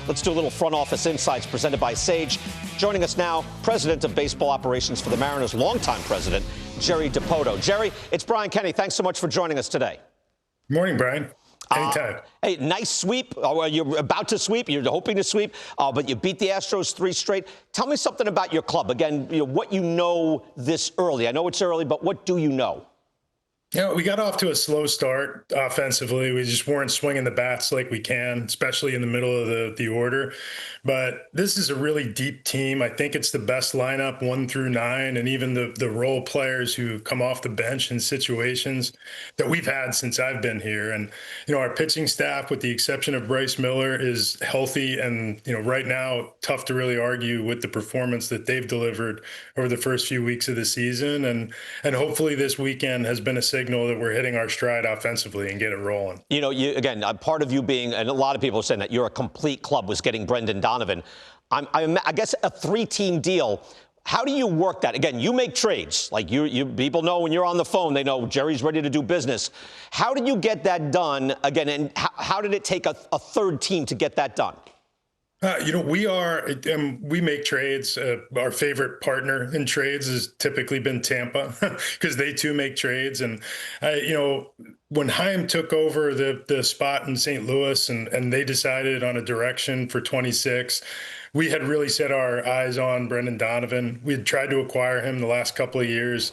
Let's do a little front office insights presented by Sage. Joining us now, President of Baseball Operations for the Mariners, longtime President, Jerry Dipoto. Jerry, it's Brian Kenny. Thanks so much for joining us today. Good morning, Brian. Anytime. Hey, nice sweep. You're about to sweep. You're hoping to sweep, but you beat the Astros 3 straight. Tell me something about your club. Again, what you know this early. I know it's early, but what do you know? We got off to a slow start offensively. We just weren't swinging the bats like we can, especially in the middle of the order. But this is a really deep team. I think it's the best lineup 1 through 9, and even the role players who come off the bench in situations that we've had since I've been here. And, our pitching staff, with the exception of Bryce Miller, is healthy. And, right now, tough to really argue with the performance that they've delivered over the first few weeks of the season. And hopefully this weekend has been a signal that we're hitting our stride offensively and get it rolling. Again, part of you being, and a lot of people are saying that you're a complete club, was getting Brendan Donovan. I guess a 3-team deal. How do you work that? Again, you make trades. Like you people know when you're on the phone, they know Jerry's ready to do business. How did you get that done again? And how did it take a third team to get that done? We make trades. Our favorite partner in trades has typically been Tampa because they too make trades. And, when Chaim took over the spot in St. Louis and they decided on a direction for 26, we had really set our eyes on Brendan Donovan. We had tried to acquire him the last couple of years.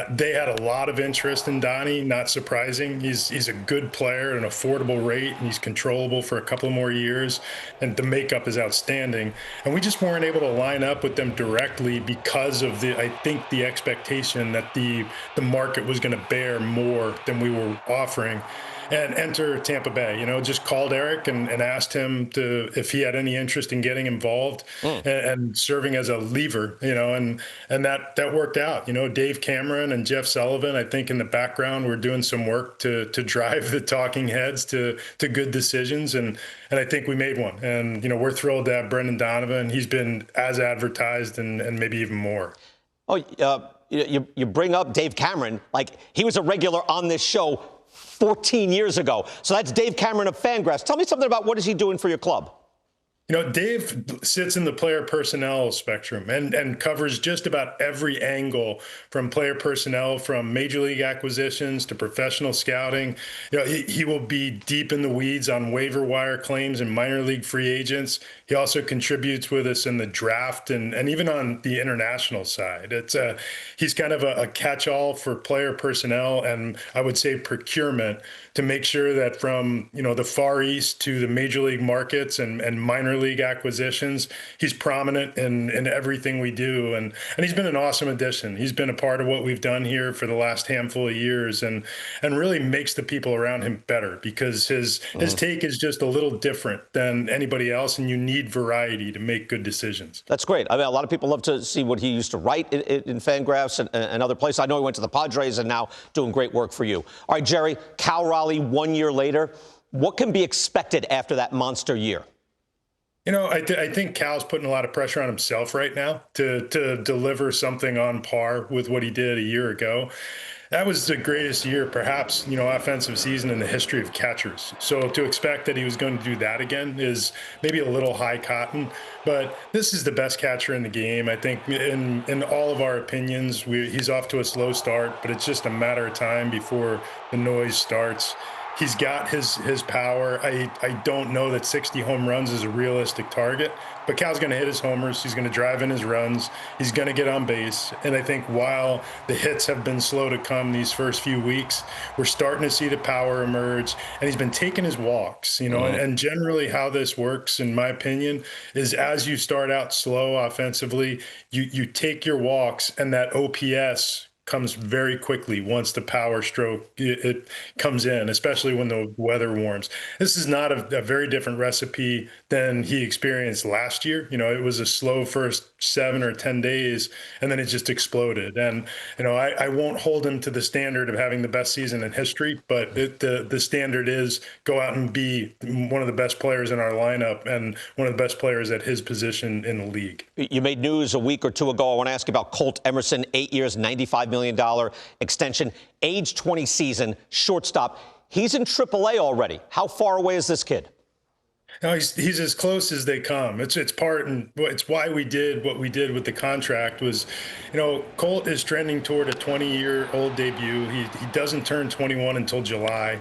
They had a lot of interest in Donnie, not surprising. He's a good player at an affordable rate, and he's controllable for a couple more years, and the makeup is outstanding. And we just weren't able to line up with them directly because of the expectation that the market was going to bear more than we were offering. And enter Tampa Bay, just called Eric and asked him if he had any interest in getting involved and serving as a lever, and that worked out. Dave Cameron and Jeff Sullivan, I think in the background, were doing some work to drive the talking heads to good decisions. And I think we made one. And, we're thrilled to have Brendan Donovan. He's been as advertised and maybe even more. You bring up Dave Cameron, like he was a regular on this show 14 years ago. So that's Dave Cameron of Fangraphs. Tell me something about what is he doing for your club? Dave sits in the player personnel spectrum and covers just about every angle from player personnel, from major league acquisitions to professional scouting. He will be deep in the weeds on waiver wire claims and minor league free agents. He also contributes with us in the draft and even on the international side. He's kind of a catch-all for player personnel and I would say procurement to make sure that from the Far East to the major league markets and minor league acquisitions, he's prominent in everything we do, and he's been an awesome addition. He's been a part of what we've done here for the last handful of years, and really makes the people around him better because his take is just a little different than anybody else, and you need variety to make good decisions. That's great. I mean, a lot of people love to see what he used to write in Fangraphs and other places. I know he went to the Padres and now doing great work for you. All right, Jerry, Raleigh 1 year later, what can be expected after that monster year? I think Cal's putting a lot of pressure on himself right now to deliver something on par with what he did a year ago. That was the greatest year, perhaps, offensive season in the history of catchers. So to expect that he was going to do that again is maybe a little high cotton. But this is the best catcher in the game. I think in all of our opinions, he's off to a slow start, but it's just a matter of time before the noise starts. He's got his power. I don't know that 60 home runs is a realistic target, but Cal's going to hit his homers. He's going to drive in his runs. He's going to get on base. And I think while the hits have been slow to come these first few weeks, we're starting to see the power emerge. And he's been taking his walks, and generally how this works, in my opinion, is as you start out slow offensively, you take your walks, and that OPS comes very quickly once the power stroke it comes in, especially when the weather warms. This is not a very different recipe than he experienced last year. It was a slow first 7 or 10 days, and then it just exploded. And, I won't hold him to the standard of having the best season in history, but the standard is go out and be one of the best players in our lineup and one of the best players at his position in the league. You made news a week or two ago. I want to ask you about Colt Emerson, 8 years, $95 million extension, age 20 season, shortstop. He's in AAA already. How far away is this kid? No, he's as close as they come. It's part and it's why we did what we did with the contract was, Colt is trending toward a 20-year-old debut. He doesn't turn 21 until July.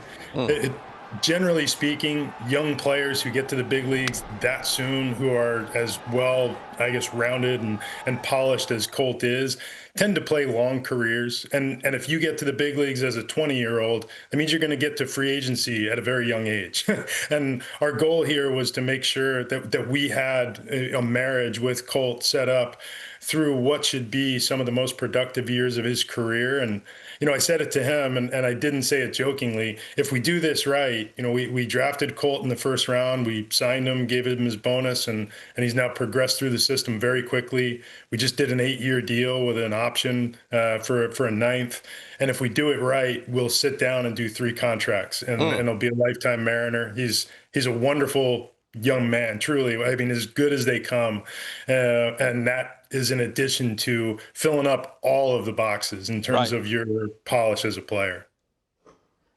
Generally speaking, young players who get to the big leagues that soon, who are as well, I guess, rounded and polished as Colt is, tend to play long careers. And if you get to the big leagues as a 20-year-old, that means you're going to get to free agency at a very young age. And our goal here was to make sure that we had a marriage with Colt set up through what should be some of the most productive years of his career. And, I said it to him, and I didn't say it jokingly. If we do this right, we drafted Colt in the first round. We signed him, gave him his bonus, and he's now progressed through the system very quickly. We just did an 8-year deal with an option for a ninth. And if we do it right, we'll sit down and do 3 contracts, and he'll be a lifetime Mariner. He's a wonderful young man, truly. I mean, as good as they come. And that is in addition to filling up all of the boxes in terms of your polish as a player.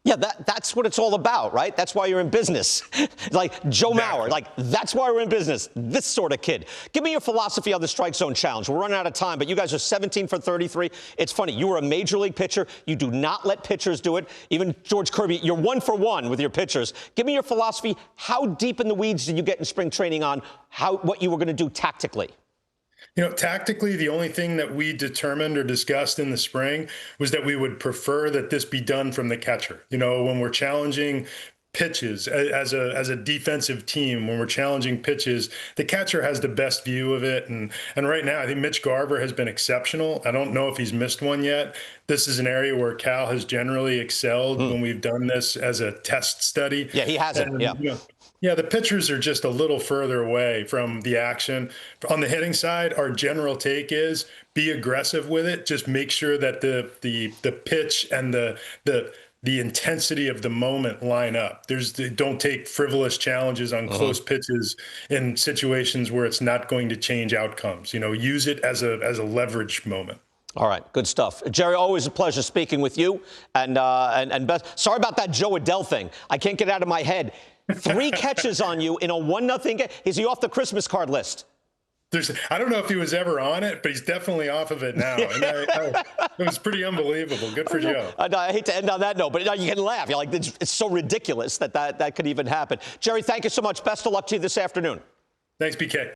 Yeah, that's what it's all about, right? That's why you're in business. Like Joe Mauer, that's why we're in business. This sort of kid. Give me your philosophy on the strike zone challenge. We're running out of time, but you guys are 17 for 33. It's funny. You were a major league pitcher. You do not let pitchers do it. Even George Kirby, you're 1 for 1 with your pitchers. Give me your philosophy. How deep in the weeds did you get in spring training on what you were going to do tactically? Tactically, the only thing that we determined or discussed in the spring was that we would prefer that this be done from the catcher. When we're challenging pitches as a defensive team, when we're challenging pitches, the catcher has the best view of it. And right now, I think Mitch Garver has been exceptional. I don't know if he's missed one yet. This is an area where Cal has generally excelled when we've done this as a test study. Yeah, he hasn't. Yeah, the pitchers are just a little further away from the action. On the hitting side, our general take is be aggressive with it. Just make sure that the pitch and the intensity of the moment line up. Don't take frivolous challenges on close pitches in situations where it's not going to change outcomes. Use it as a leverage moment. All right, good stuff. Jerry, always a pleasure speaking with you. And best. Sorry about that Joe Adele thing. I can't get it out of my head. 3 catches on you in a 1-0 game. Is he off the Christmas card list? I don't know if he was ever on it, but he's definitely off of it now. And it was pretty unbelievable. Good for Joe. I hate to end on that note, but you can laugh. You're like, it's so ridiculous that could even happen. Jerry, thank you so much. Best of luck to you this afternoon. Thanks, BK.